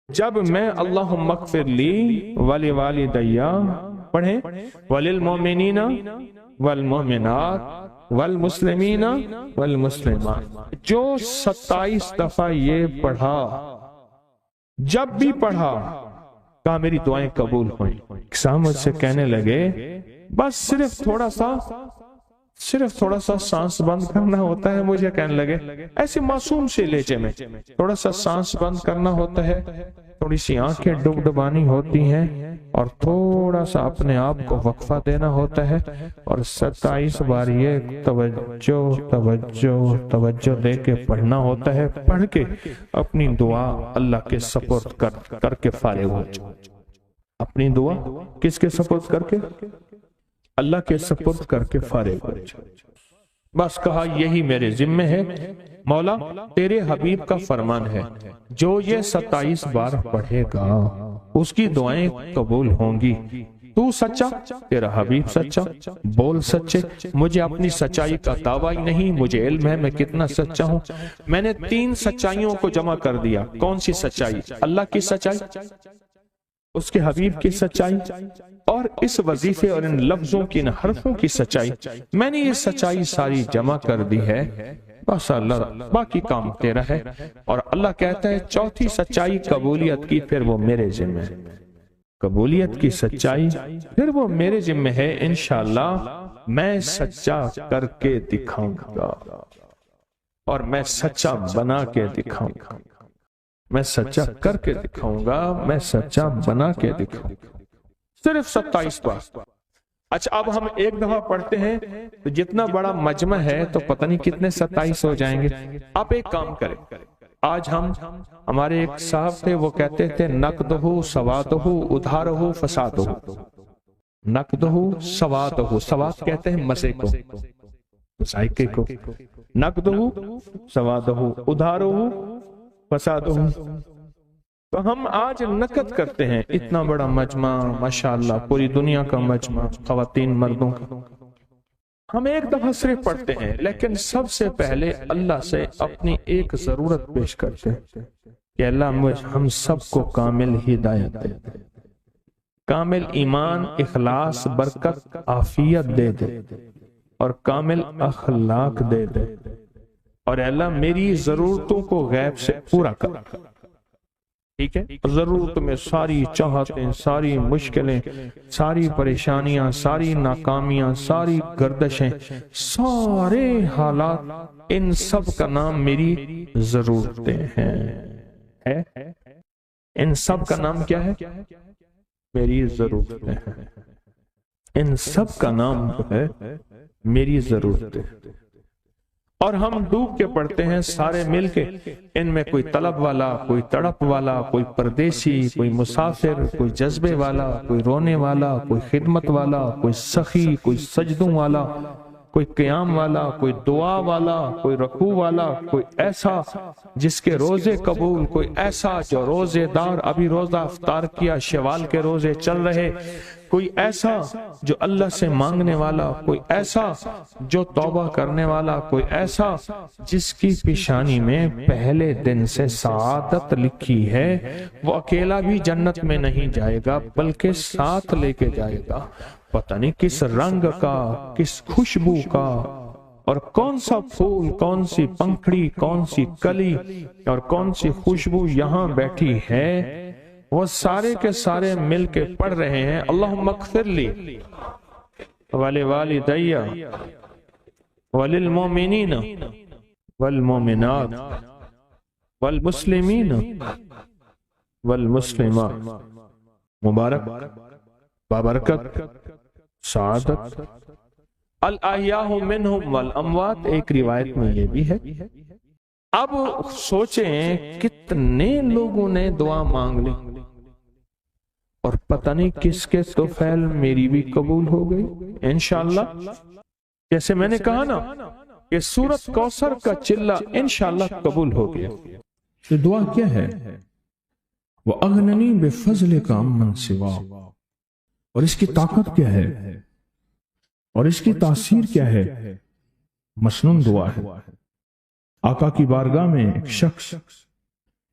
جب میں اللہم اغفر لی ولی والدیا پڑھیں وللمؤمنین والمؤمنات والمسلمین والمسلمات، جو 27 دفعہ یہ پڑھا، جب بھی پڑھا کہا میری دعائیں قبول ہوئیں۔ مجھ سے کہنے لگے بس صرف تھوڑا سا سانس بند کرنا ہوتا ہے، مجھے کہنے لگے ایسے معصوم سے لہجے میں، تھوڑا سا سانس بند کرنا ہوتا ہے، تھوڑی سی آنکھیں ڈبڈبانی ہوتی ہیں اور تھوڑا سا اپنے آپ کو وقفہ دینا ہوتا ہے، اور 27 بار یہ توجہ دے کے پڑھنا ہوتا ہے۔ پڑھ کے اپنی دعا اللہ کے سپرد کر کے فارغ ہو جاؤ۔ اپنی دعا کس کے سپرد کر کے؟ اللہ کے سپرد کر کے فارغ ہو جاؤ۔ بس کہا یہی میرے ذمہ ہے مولا، تیرے حبیب کا فرمان ہے جو یہ 27 بار پڑھے گا اس کی دعائیں قبول ہوں گی۔ تو سچا، تیرا حبیب سچا، بول سچے۔ مجھے اپنی سچائی کا دعویٰ ہی نہیں، مجھے علم ہے میں کتنا سچا ہوں۔ میں نے 3 سچائیوں کو جمع کر دیا۔ کون سی سچائی؟ اللہ کی سچائی، اس کے حبیب کی سچائی، اور اس وظیفے اور ان لفظوں کی، ان حرفوں کی سچائی۔ میں نے یہ سچائی ساری جمع کر دی ہے، بس اللہ باقی کام تیرا ہے۔ اور اللہ کہتا ہے چوتھی سچائی قبولیت کی، پھر وہ میرے ذمہ ہے۔ قبولیت کی سچائی پھر وہ میرے ذمہ ہے، انشاءاللہ میں سچا کر کے دکھاؤں گا، اور میں سچا بنا کے دکھاؤں گا، میں سچا کر کے دکھاؤں گا، میں سچا بنا کے دکھاؤں گا۔ صرف 27 بار۔ اچھا اب ہم ایک دفعہ پڑھتے ہیں تو جتنا بڑا مجمع ہے تو پتہ نہیں کتنے 27 ہو جائیں گے۔ آپ ایک کام کریں، آج ہمارے ایک صاحب تھے، وہ کہتے تھے نقدہ سوادہ ادھارہ فسادہ۔ نقدہ سوادہ، سواد کہتے ہیں مزے کو، ذائقے کو، نقدہ سوادہ ادھارہ فسادہ۔ تو ہم آج نقد کرتے ہیں اتنا بڑا مجمع، ماشاءاللہ پوری دنیا کا مجمع، خواتین مردوں کا۔ ہم ایک دفعہ صرف پڑھتے ہیں، لیکن سب سے پہلے اللہ سے اپنی ایک ضرورت پیش کرتے ہیں کہ اللہ ہم سب کو کامل ہدایت دے دے، کامل ایمان، اخلاص، برکت، عافیت دے دے، اور کامل اخلاق دے دے، اور اللہ میری ضرورتوں کو غیب سے پورا کر۔ ٹھیک ہے، ضرورت میں ساری چاہتیں، ساری مشکلیں، ساری پریشانیاں، ساری ناکامیاں، ساری گردشیں، سارے حالات، ان سب کا نام میری ضرورتیں ہیں۔ ان سب کا نام کیا ہے؟ میری ضرورتیں ہیں۔ ان سب کا نام ہے میری ضرورتیں۔ اور ہم ڈوب کے پڑھتے ہیں سارے مل کے، ان میں کوئی طلب والا، کوئی تڑپ والا، کوئی پردیسی، کوئی مسافر، کوئی جذبے والا، کوئی رونے والا، کوئی خدمت والا، کوئی سخی، کوئی سجدوں والا، کوئی قیام والا، کوئی دعا والا، کوئی رکوع والا، کوئی ایسا جس کے روزے قبول، کوئی ایسا جو روزے دار، ابھی روزہ افطار کیا، شوال کے روزے چل رہے، کوئی ایسا جو اللہ سے مانگنے والا، کوئی ایسا جو توبہ کرنے والا، کوئی ایسا جس کی پیشانی میں پہلے دن سے سعادت لکھی ہے، وہ اکیلا بھی جنت میں نہیں جائے گا بلکہ ساتھ لے کے جائے گا، پتہ نہیں کس رنگ کا، کس خوشبو کا، اور کون سا پھول، کون سی پنکھڑی، کون سی کلی اور کون سی خوشبو یہاں بیٹھی ہے، وہ سارے کے سارے مل کے پڑھ رہے ہیں اللہم اغفر لی ولوالدی وللمؤمنین والمؤمنات والمسلمین والمسلمات، مبارک، بابرکت، سعادت، الاحیاء منہم والاموات، ایک روایت میں یہ بھی ہے۔ اب سوچیں کتنے لوگوں نے دعا مانگ لی، اور پتہ نہیں کس کے توفیل میری بھی قبول ہو گئی انشاءاللہ۔ جیسے میں نے کہا نا کہ سورۃ کوثر کا چلہ انشاءاللہ قبول ہو گیا۔ یہ دعا کیا ہے؟ وَأَغْنَنِي بِفَضْلِكَ عَمَّنْ سِوَاكَ، اور اس کی طاقت کیا ہے اور اس کی تاثیر کیا ہے؟ مسنون دعا ہے۔ آقا کی بارگاہ میں ایک شخص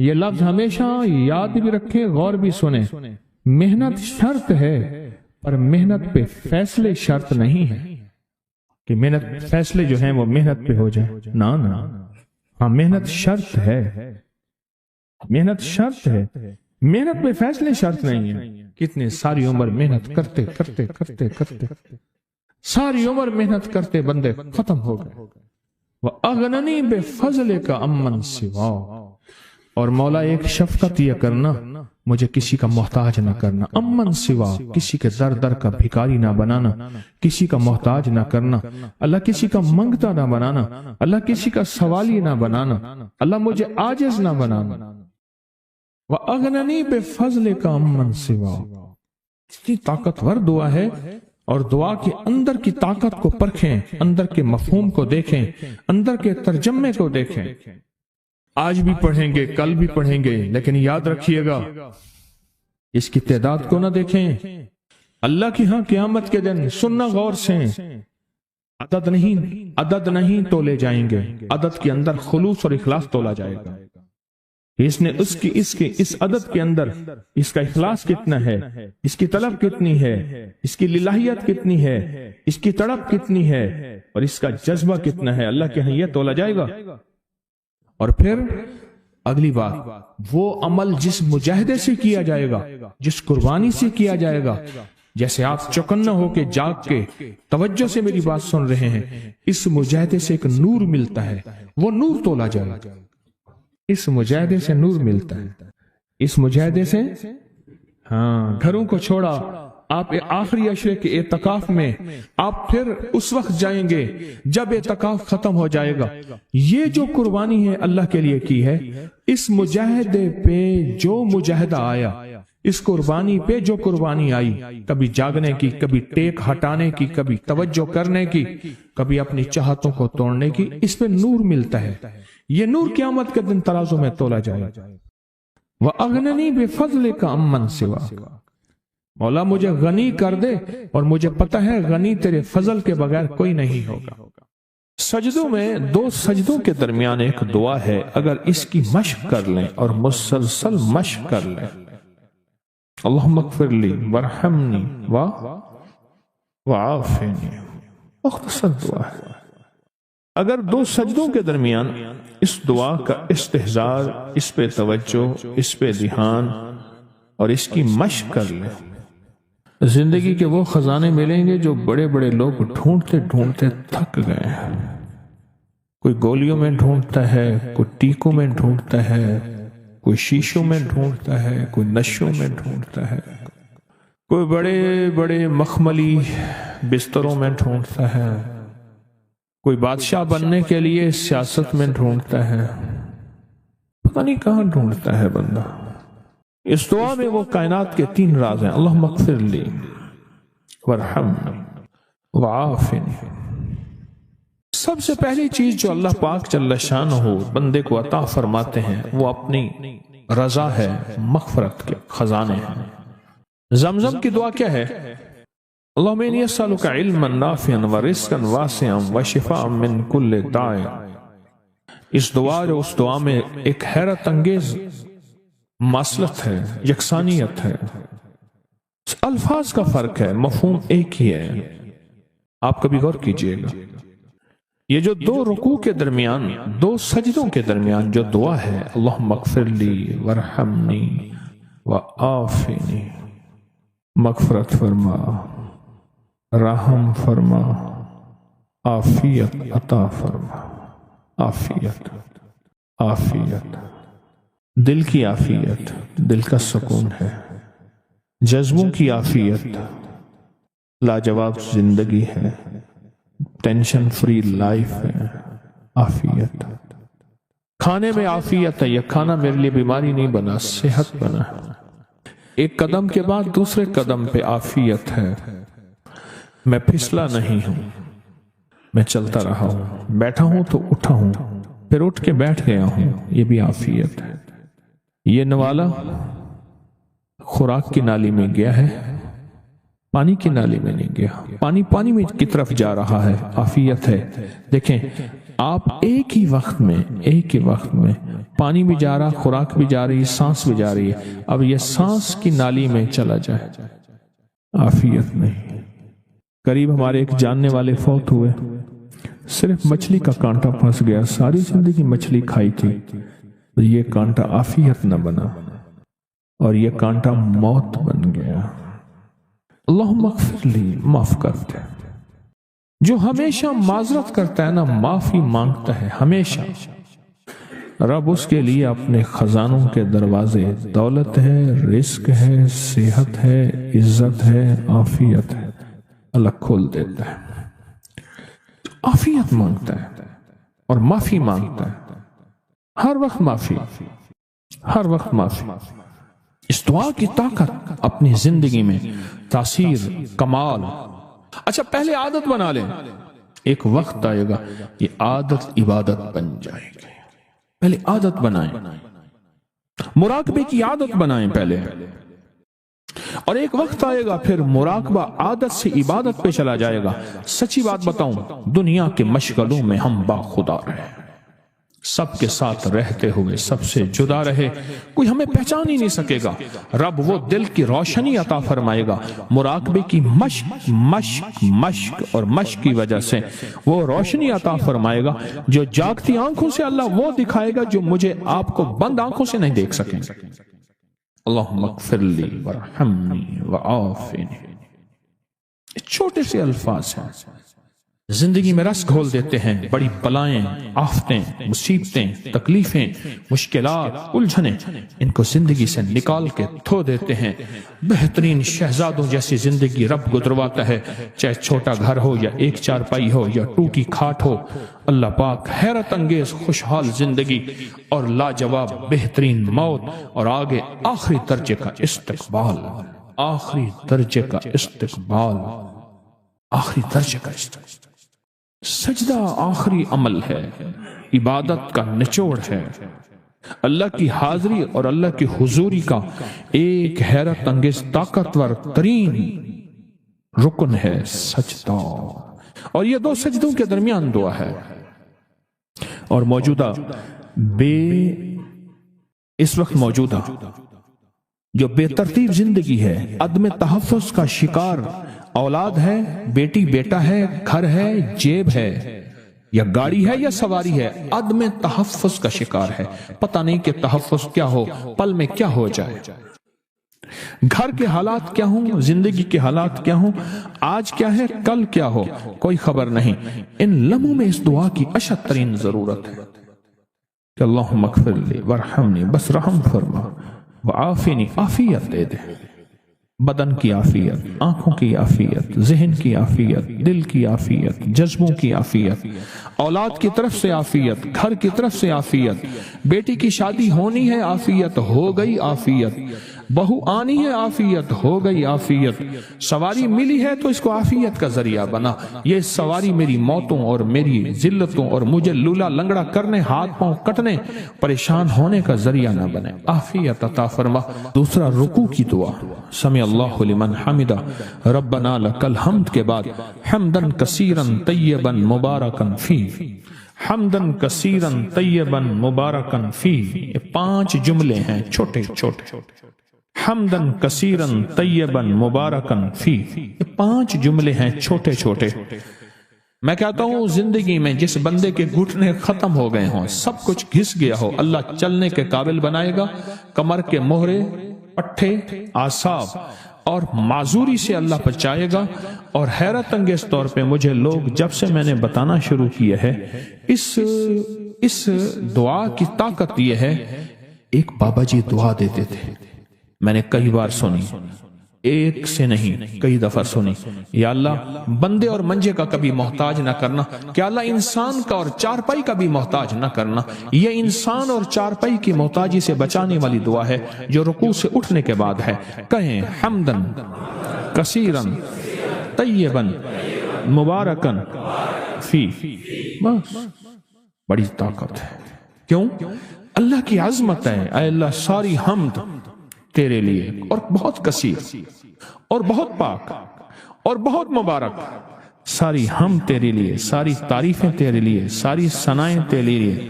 یہ لفظ ہمیشہ یاد بھی رکھیں، غور بھی سنیں۔ محنت شرط ہے، پر محنت پہ فیصلے شرط نہیں ہے کہ محنت فیصلے جو ہیں وہ محنت پہ ہو جائیں، نا نا، ہاں محنت شرط ہے، محنت شرط ہے، محنت پہ فیصلے شرط نہیں ہے۔ کتنے ساری عمر محنت کرتے کرتے کرتے کرتے ساری عمر محنت کرتے بندے ختم ہو گئے۔ وَأَغْنَنِي بِفَضْلِكَ عَمَّنْ سِوَاكَ، اور مولا ایک شفقت یہ کرنا، مجھے کسی کا محتاج نہ کرنا، امن سوا، کسی کے در در کا بھکاری نہ بنانا، کسی کا محتاج نہ کرنا، اللہ کسی کا منگتا نہ بنانا، اللہ کسی کا سوالی نہ بنانا، اللہ مجھے عاجز نہ بنانا۔ وَأَغْنَنِي بِفَضْلِكَ عَمَّنْ سِوَاكَ، اتنی طاقتور دعا ہے، اور دعا کے اندر کی طاقت کو پرکھیں، اندر کے مفہوم کو دیکھیں، اندر کے ترجمے کو دیکھیں۔ آج بھی پڑھیں گے، کل بھی پڑھیں گے، لیکن یاد رکھیے گا اس کی تعداد کو نہ دیکھیں۔ اللہ کی ہاں قیامت کے دن سننا غور سے، عدد نہیں تولے جائیں گے، عدد کے اندر خلوص اور اخلاص تولا جائے گا۔ اس نے اس عدد کے اندر اس کا اخلاص کتنا ہے، اس کی طلب کتنی ہے، اس کی للہیت کتنی ہے، اس کی تڑپ کتنی ہے، اور اس کا جذبہ کتنا ہے، اللہ کے ہاں یہ تولا جائے گا۔ اور پھر اگلی بات، وہ عمل جس مجاہدے سے کیا جائے گا، جس قربانی سے کیا جائے گا، جیسے آپ چوکنا ہو کے جاگ کے توجہ سے میری بات سن رہے ہیں، اس مجاہدے سے ایک نور ملتا ہے، وہ نور تولا جائے گا۔ اس مجاہدے سے نور ملتا ہے، اس مجاہدے سے، ہاں گھروں کو چھوڑا، آپ آخری عشرے کے اعتکاف میں آپ پھر اس وقت جائیں گے جب اعتکاف ختم ہو جائے گا۔ یہ جو قربانی ہے اللہ کے لیے کی ہے، اس مجاہدے پہ جو مجاہدہ آیا، اس قربانی پہ جو قربانی آئی، کبھی جاگنے کی، کبھی ٹیک ہٹانے کی، کبھی توجہ کرنے کی، کبھی اپنی چاہتوں کو توڑنے کی، اس پہ نور ملتا ہے۔ یہ نور قیامت کے دن ترازو میں تولا جائے۔ وَأَغْنَنِي بِفَضْلِكَ عَمَّنْ سِوَاكَ، مولا مجھے غنی کر دے، اور مجھے پتہ ہے غنی تیرے فضل کے بغیر کوئی نہیں ہوگا۔ سجدوں میں، دو سجدوں کے درمیان ایک دعا ہے، اگر اس کی مشق کر لیں اور مسلسل مشق کر لیں، اللہم اغفر لی ورحمنی وعافنی، مختصر دعا ہے۔ اگر دو سجدوں کے درمیان اس دعا کا استحضار، اس پہ توجہ، اس پہ دھیان اور اس کی مشق کر لیں، زندگی کے وہ خزانے ملیں گے جو بڑے بڑے لوگ ڈھونڈتے ڈھونڈتے تھک گئے ہیں۔ کوئی گولیوں میں ڈھونڈتا ہے، کوئی ٹیکوں میں ڈھونڈتا ہے، کوئی شیشوں میں ڈھونڈتا ہے، کوئی نشوں میں ڈھونڈتا ہے، کوئی بڑے بڑے مخملی بستروں میں ڈھونڈتا ہے، کوئی بادشاہ بننے کے لیے سیاست میں ڈھونڈتا ہے، پتہ نہیں کہاں ڈھونڈتا ہے بندہ۔ اس دعا میں وہ کائنات کے تین راز ہیں، اللہم اغفر لی ورحمنی وعافنی۔ سب سے پہلی چیز جو اللہ پاک جل شانہ بندے کو عطا فرماتے ہیں وہ اپنی رضا ہے، مغفرت کے خزانے ہیں۔ زمزم کی دعا کیا ہے؟ اللہم انی اسألک علما نافعا ورزقا واسعا وشفاء من کل داء۔ اس دعا میں ایک حیرت انگیز ماصلت ہے، یکسانیت ہے، الفاظ کا فرق ہے، مفہوم ایک ہی ہے۔ آپ کبھی غور کیجئے گا، یہ جو دو رکوع کے درمیان، دو سجدوں کے درمیان جو دعا ہے، اللہم اغفر لی ورحمنی وعافنی، مغفرت فرما، رحم فرما، عافیت عطا فرما، عافیت عافیت، دل کی عافیت، دل کا سکون ہے، جذبوں کی عافیت، لاجواب زندگی ہے، ٹینشن فری لائف ہے، عافیت۔ کھانے میں عافیت ہے، یہ کھانا میرے لیے بیماری نہیں بنا، صحت بنا۔ ایک قدم کے بعد دوسرے قدم پہ عافیت ہے، میں پھسلا نہیں ہوں، میں چلتا رہا ہوں، بیٹھا ہوں تو اٹھا ہوں، پھر اٹھ کے بیٹھ گیا ہوں، یہ بھی عافیت ہے۔ یہ نوالا خوراک کی نالی میں گیا ہے، پانی کی نالی میں نہیں گیا، پانی میں کی طرف جا رہا ہے، عافیت ہے۔ دیکھیں آپ ایک ہی وقت میں پانی بھی جا رہا، خوراک بھی جا رہی، سانس بھی جا رہی ہے، اب یہ سانس کی نالی میں چلا جائے، عافیت نہیں۔ قریب ہمارے ایک جاننے والے فوت ہوئے، صرف مچھلی کا کانٹا پھنس گیا، ساری زندگی مچھلی کھائی تھی، تو یہ کانٹا عافیت نہ بنا اور یہ کانٹا موت بن گیا۔ اللہم اغفر لی، معاف کر دے۔ جو ہمیشہ معذرت کرتا ہے نا، معافی مانگتا ہے ہمیشہ، رب اس کے لیے اپنے خزانوں کے دروازے، دولت ہے، رزق ہے، صحت ہے، عزت ہے، عافیت ہے، اللہ کھول دیتا ہے۔ عافیت مانگتا ہے اور معافی مانگتا ہے، ہر وقت معافی، ہر وقت معافی۔ اس دعا کی طاقت اپنی زندگی میں تاثیر، کمال۔ اچھا پہلے عادت بنا لیں، ایک وقت آئے گا یہ عادت عبادت بن جائے گی۔ پہلے عادت بنائیں، مراقبے کی عادت بنائیں پہلے، اور ایک وقت آئے گا پھر مراقبہ عادت سے عبادت پہ چلا جائے گا۔ سچی بات بتاؤں، دنیا کے مشغلوں میں ہم باخدا رہے، سب کے ساتھ رہتے ہوئے سب سے جدا رہے، کوئی ہمیں پہچان ہی نہیں سکے گا۔ رب وہ دل کی روشنی عطا فرمائے گا، مراقبے کی مشق اور مشق کی وجہ سے وہ روشنی عطا فرمائے گا جو جاگتی آنکھوں سے اللہ وہ دکھائے گا جو مجھے آپ کو بند آنکھوں سے نہیں دیکھ سکیں۔ اللہم اغفر لی ورحمنی وعافنی، چھوٹے سے الفاظ ہیں، زندگی میں رس گھول دیتے ہیں۔ بڑی بلائیں، آفتیں، مصیبتیں، تکلیفیں، مشکلات، الجھنیں، ان کو زندگی سے نکال کے دھو دیتے ہیں۔ بہترین شہزادوں جیسی زندگی رب گزرواتا ہے، چاہے چھوٹا گھر ہو یا ایک چارپائی ہو یا ٹوٹی کھاٹ ہو۔ اللہ پاک حیرت انگیز خوشحال زندگی اور لاجواب بہترین موت، اور آگے آخری درجے کا استقبال، آخری درجے کا استقبال، آخری درجے کا استقبال۔ سجدہ آخری عمل ہے، عبادت کا نچوڑ ہے، اللہ کی حاضری اور اللہ کی حضوری کا ایک حیرت انگیز طاقتور ترین رکن ہے سجدہ، اور یہ دو سجدوں کے درمیان دعا ہے۔ اور اس وقت موجودہ جو بے ترتیب زندگی ہے، عدم تحفظ کا شکار، اولاد ہے، بیٹی بیٹا ہے، گھر ہے، جیب ہے، یا گاڑی ہے یا سواری ہے، عدم تحفظ کا شکار ہے، پتہ نہیں کہ تحفظ کیا ہو، پل میں کیا ہو جائے، گھر کے حالات کیا ہوں، زندگی کے حالات کیا ہوں، آج کیا ہے، کل کیا ہو، کوئی خبر نہیں۔ ان لمحوں میں اس دعا کی اشد ترین ضرورت ہے کہ اللہم اغفر لی ورحمنی، بس رحم فرما، وعافنی، عافیت دے دے، بدن کی عافیت، آنکھوں کی عافیت، ذہن کی عافیت، دل کی عافیت، جذبوں کی عافیت، اولاد کی طرف سے عافیت، گھر کی طرف سے عافیت، بیٹی کی شادی ہونی ہے، عافیت ہو گئی، عافیت بہو آنی ہے، عافیت ہو گئی، عافیت سواری ملی ہے تو اس کو عافیت کا ذریعہ بنا، یہ سواری میری موتوں اور میری ذلتوں اور مجھے لولا لنگڑا کرنے، ہاتھ پاؤں کٹنے، پریشان ہونے کا ذریعہ نہ بنے، عافیت عطا فرما۔ دوسرا رکوع کی دعا، سمع اللہ لمن حمدہ، ربنا لک الحمد کے بعد حمدن کثیرن طیبن مبارکن فی، حمدن کثیرن طیبن مبارکن فی، یہ 5 جملے ہیں چھوٹے چھوٹے، حمدن کثیرن طیبن مبارکن فی، یہ 5 جملے ہیں چھوٹے چھوٹے۔ میں کہتا ہوں زندگی میں جس بندے کے گھٹنے ختم ہو گئے ہوں، سب کچھ گھس گیا ہو، اللہ چلنے کے قابل بنائے گا، کمر کے مہرے، پٹھے، اعصاب اور معذوری سے اللہ بچائے گا۔ اور حیرت انگیز طور پہ مجھے لوگ جب سے میں نے بتانا شروع کیا ہے اس دعا کی طاقت یہ ہے، ایک بابا جی دعا دیتے تھے، میں نے کئی بار سنی، ایک سے نہیں کئی دفعہ سنی، یا اللہ بندے اور منجے کا کبھی محتاج نہ کرنا، کہ اللہ انسان کا اور چارپائی کا بھی محتاج نہ کرنا۔ یہ انسان اور چارپائی کی محتاجی سے بچانے والی دعا ہے جو رکوع سے اٹھنے کے بعد ہے۔ کہیں حمدن کثیرن طیبن مبارکن فی، بس بڑی طاقت ہے۔ کیوں؟ اللہ کی عظمت ہے، اے اللہ ساری حمد تیرے لیے، اور بہت کثیر اور بہت پاک اور بہت مبارک، ساری ہم تیرے لیے، ساری تعریفیں تیرے لیے، ساری ثنائیں تیرے لیے،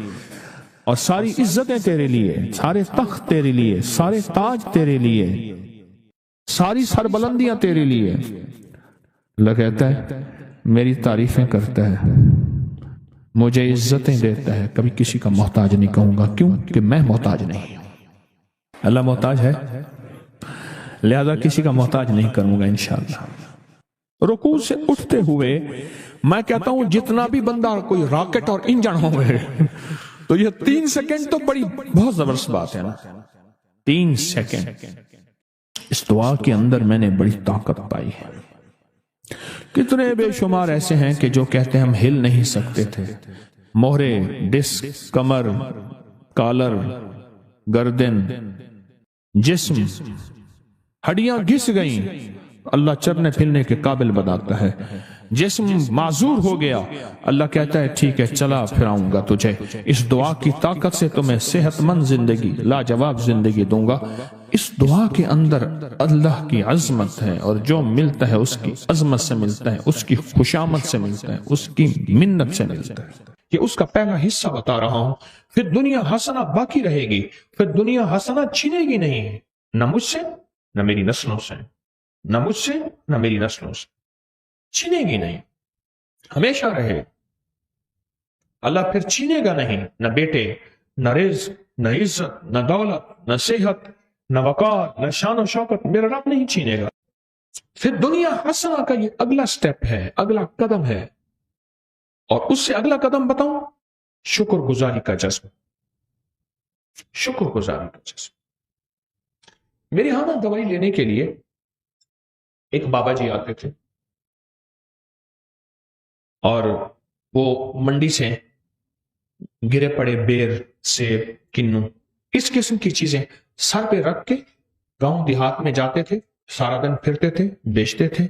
اور ساری عزتیں تیرے لیے، سارے تخت تیرے لیے، سارے تاج تیرے لیے، ساری سربلندیاں تیرے لیے۔ اللہ کہتا ہے میری تعریفیں کرتا ہے، مجھے عزتیں دیتا ہے، کبھی کسی کا محتاج نہیں کہوں گا، کیوں کہ میں محتاج نہیں ہوں۔ اللہ محتاج ہے، لہذا کسی کا محتاج نہیں کروں گا انشاءاللہ۔ رکوع سے اٹھتے ہوئے میں کہتا ہوں جتنا بھی بندہ کوئی راکٹ اور انجن ہو گئے تو یہ 3 سیکنڈ تو بہت زبردست بات ہے نا۔ 3 سیکنڈ اس دعا کے اندر میں نے بڑی طاقت پائی ہے۔ کتنے بے شمار ایسے ہیں کہ جو کہتے ہیں ہم ہل نہیں سکتے تھے، مہرے، ڈسک، کمر، کالر، گردن، جسم، ہڈیاں گھس گئیں، اللہ چلنے پھرنے کے قابل بناتا ہے۔ جسم معذور ہو گیا، اللہ کہتا ہے ٹھیک ہے چلا پھراؤں گا تجھے، اس دعا کی طاقت سے تمہیں صحت مند زندگی، لاجواب زندگی دوں گا۔ اس دعا کے اندر اللہ کی عظمت ہے، اور جو ملتا ہے اس کی عظمت سے ملتا ہے، اس کی خوشامد سے ملتا ہے، اس کی منت سے ملتا ہے۔ یہ اس کا پہلا حصہ بتا رہا ہوں۔ پھر دنیا حسنہ باقی رہے گی، پھر دنیا حسنہ چھینے گی نہیں، نہ مجھ سے نہ میری نسلوں سے، نہ مجھ سے نہ میری نسلوں سے، چھینے گی نہیں، ہمیشہ رہے۔ اللہ پھر چھینے گا نہیں، نہ بیٹے، نہ رزق، نہ عزت، نہ دولت، نہ صحت، نہ وقار، نہ شان و شوکت، میرا رب نہیں چھینے گا۔ پھر دنیا حسنہ کا یہ اگلا سٹیپ ہے، اگلا قدم ہے، اور اس سے اگلا قدم بتاؤں، شکر گزاری کا جذب، شکر گزاری کا جذب۔ میرے یہاں نا دوائی لینے کے لیے ایک بابا جی آتے تھے، اور وہ منڈی سے گرے پڑے بیر، سیب، کنو، اس قسم کی چیزیں سر پہ رکھ کے گاؤں دیہات میں جاتے تھے، سارا دن پھرتے تھے، بیچتے تھے،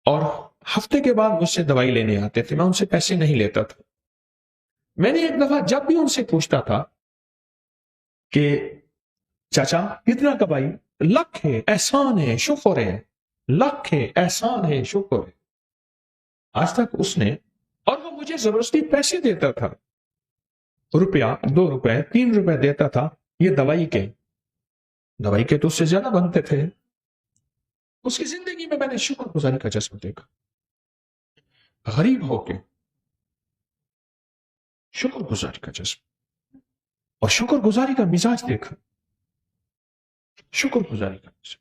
اور ہفتے کے بعد مجھ سے دوائی لینے آتے تھے۔ میں ان سے پیسے نہیں لیتا تھا۔ میں نے ایک دفعہ جب بھی ان سے پوچھتا تھا کہ چاچا کتنا کمائی، لکھ ہے، احسان ہے، شکر ہے، لکھ ہے، احسان ہے، شکر ہے، آج تک اس نے، اور وہ مجھے زبردستی پیسے دیتا تھا، روپیہ، 2 روپے، 3 روپے دیتا تھا، یہ دوائی کے تو اس سے زیادہ بنتے تھے۔ اس کی زندگی میں نے شکر گزاری کا جذبہ دیکھا، غریب ہو کے شکر گزاری کا جذبہ، اور شکر گزاری کا مزاج دیکھا، شکر گزاری کا مزاج۔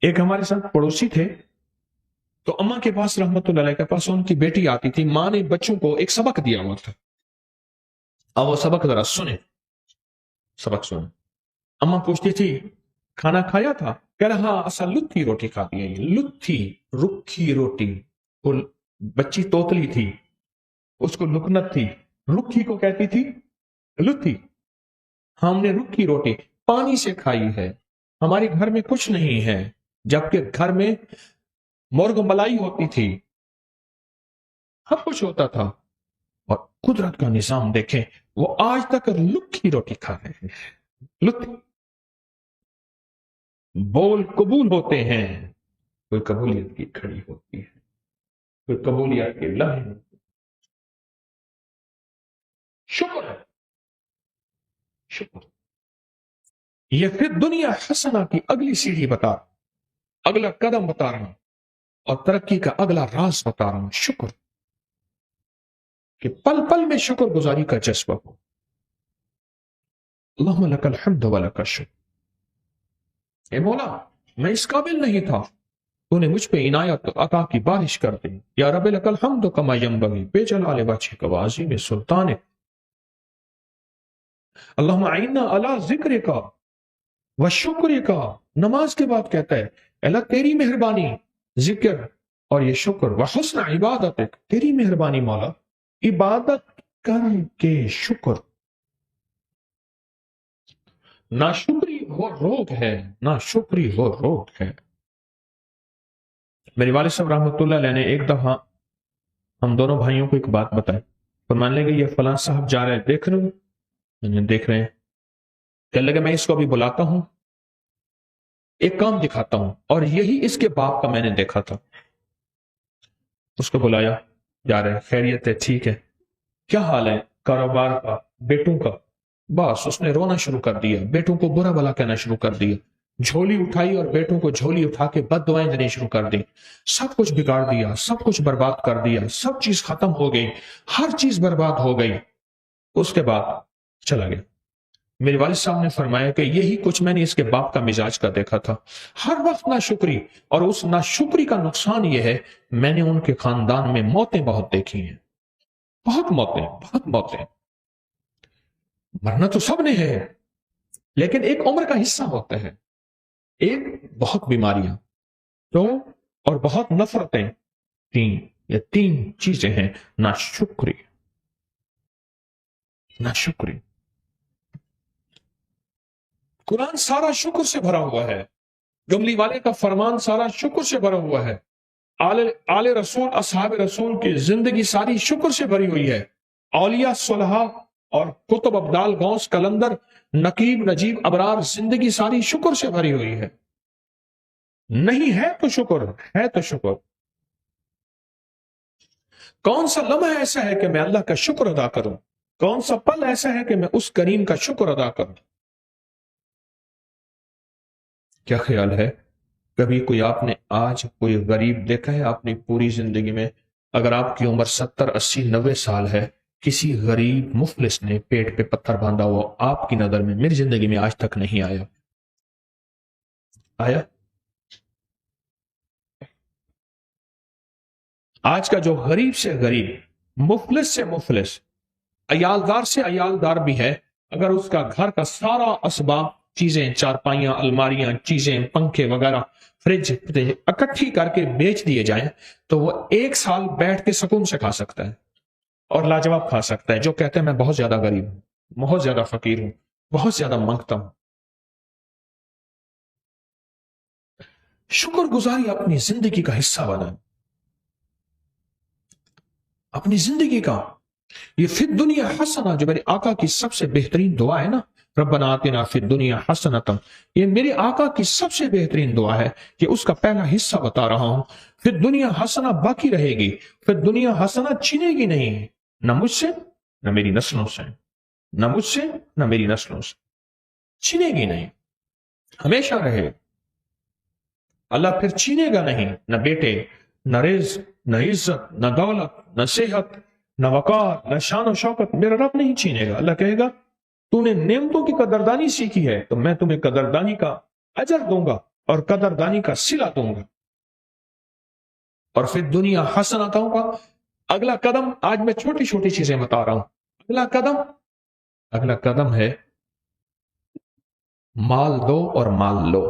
ایک ہمارے ساتھ پڑوسی تھے، تو اماں کے پاس رحمت اللہ علیہ کے پاس ان کی بیٹی آتی تھی، ماں نے بچوں کو ایک سبق دیا ہوا تھا، اب وہ سبق ذرا سنیں، سبق سنیں۔ اماں پوچھتی تھی کھانا کھایا تھا، کہہ رہا ہاں اصل لتھی روٹی کھاتی ہے، لتھی، رکھی روٹی۔ وہ بچی توتلی تھی، اس کو لکنت تھی، رکھی کو کہتی تھی لتھی۔ ہم نے رکھی روٹی پانی سے کھائی ہے، ہمارے گھر میں کچھ نہیں ہے، جبکہ گھر میں مرغ ملائی ہوتی تھی، سب کچھ ہوتا تھا، اور قدرت کا نظام دیکھیں، وہ آج تک لکھی روٹی کھا رہے ہیں۔ لکھی بول قبول ہوتے ہیں، کوئی قبولیت کی کھڑی ہوتی ہے، کوئی قبولیت کے لمحے، شکر ہے، شکر۔ یہ پھر دنیا حسنہ کی اگلی سیڑھی بتا، اگلا قدم بتا رہا ہوں، اور ترقی کا اگلا راز بتا رہا ہوں، شکر، کہ پل پل میں شکر گزاری کا جذبہ ہو۔ اللہم لک الحمد ولک الشکر۔ اے مولا میں اس قابل نہیں تھا، تو نے مجھ پہ عنایت عطا کی بارش کر دی، یا رب لک الحمد کما ینبغی بجلال وجہک وعظیم سلطانک۔ اللہم اعنا علی ذکرک وشکرک۔ نماز کے بعد کہتا ہے اللہ تیری مہربانی، ذکر اور یہ شکر، وحسن عبادتک، تیری مہربانی مولا، عبادت کر کے شکر۔ ناشکری وہ روگ ہے، ناشکری وہ روگ ہے۔ میرے والد صاحب رحمۃ اللہ علیہ نے ایک دفعہ ہم دونوں بھائیوں کو ایک بات بتائی، فرمانے لگے یہ فلاں صاحب جا رہے ہیں، دیکھ رہے ہو؟ دیکھ رہے ہیں۔ کہنے لگے میں اس کو ابھی بلاتا ہوں، ایک کام دکھاتا ہوں، اور یہی اس کے باپ کا میں نے دیکھا تھا۔ اس کو بلایا، جا رہے، خیریت ہے، ٹھیک ہے، کیا حال ہے، کاروبار کا، بیٹوں کا؟ بس اس نے رونا شروع کر دیا، بیٹوں کو برا بھلا کہنا شروع کر دیا، جھولی اٹھائی اور بیٹوں کو جھولی اٹھا کے بد دعائیں دینے شروع کر دی، سب کچھ بگاڑ دیا، سب کچھ برباد کر دیا، سب چیز ختم ہو گئی، ہر چیز برباد ہو گئی۔ اس کے بعد چلا گیا۔ میرے والد صاحب نے فرمایا کہ یہی کچھ میں نے اس کے باپ کا مزاج کا دیکھا تھا، ہر وقت ناشکری، اور اس ناشکری کا نقصان یہ ہے میں نے ان کے خاندان میں موتیں بہت دیکھی ہیں، بہت موتیں، بہت موتیں۔ مرنا تو سب نے ہے، لیکن ایک عمر کا حصہ ہوتا ہے، ایک بہت بیماریاں، تو اور بہت نفرتیں، یہ تین چیزیں ہیں، ناشکری، ناشکری۔ قرآن سارا شکر سے بھرا ہوا ہے، جملی والے کا فرمان سارا شکر سے بھرا ہوا ہے، آل رسول، اصحاب رسول کی زندگی ساری شکر سے بھری ہوئی ہے، اولیاء صلحاء اور کتب ابدال غوث کلندر نقیب نجیب ابرار زندگی ساری شکر سے بھری ہوئی ہے۔ نہیں ہے تو شکر، ہے تو شکر۔ کون سا لمحہ ایسا ہے کہ میں اللہ کا شکر ادا کروں؟ کون سا پل ایسا ہے کہ میں اس کریم کا شکر ادا کروں؟ کیا خیال ہے، کبھی کوئی آپ نے آج کوئی غریب دیکھا ہے اپنی پوری زندگی میں؟ اگر آپ کی عمر 70 80 90 سال ہے، کسی غریب مفلس نے پیٹ پہ پتھر باندھا ہوا آپ کی نظر میں، میری زندگی میں آج تک نہیں آیا، آیا؟ آج کا جو غریب سے غریب، مفلس سے مفلس، عیالدار سے عیالدار بھی ہے، اگر اس کا گھر کا سارا اسباب، چیزیں، چارپائیاں، الماریاں، چیزیں، پنکھے وغیرہ، فریج اکٹھی کر کے بیچ دیے جائیں تو وہ 1 سال بیٹھ کے سکون سے کھا سکتا ہے اور لاجواب کھا سکتا ہے۔ جو کہتے ہیں میں بہت زیادہ غریب ہوں، بہت زیادہ فقیر ہوں، بہت زیادہ مانگتا ہوں۔ شکر گزاری اپنی زندگی کا حصہ بنا، اپنی زندگی کا۔ یہ فی الدنیا حسنہ جو میرے آقا کی سب سے بہترین دعا ہے نا، ربنا آتنا فی الدنیا حسنۃ، یہ میرے آقا کی سب سے بہترین دعا ہے کہ اس کا پہلا حصہ بتا رہا ہوں۔ فی الدنیا حسنہ باقی رہے گی، فی الدنیا حسنہ چھنے گی نہیں، نہ مجھ سے نہ میری نسلوں سے، نہ مجھ سے نہ میری نسلوں سے، چھنے گی نہیں، ہمیشہ رہے۔ اللہ پھر چھینے گا نہیں، نہ بیٹے، نہ رزق، نہ عزت، نہ دولت، نہ صحت، نہ وقار، نہ شان و شوکت، میرا رب نہیں چھینے گا۔ اللہ کہے گا تو نے نعمتوں کی قدردانی سیکھی ہے تو میں تمہیں قدردانی کا اجر دوں گا اور قدردانی کا صلہ دوں گا، اور پھر دنیا حسنہ دوں گا۔ اگلا قدم، آج میں چھوٹی چھوٹی چیزیں بتا رہا ہوں، اگلا قدم ہے مال دو اور مال لو۔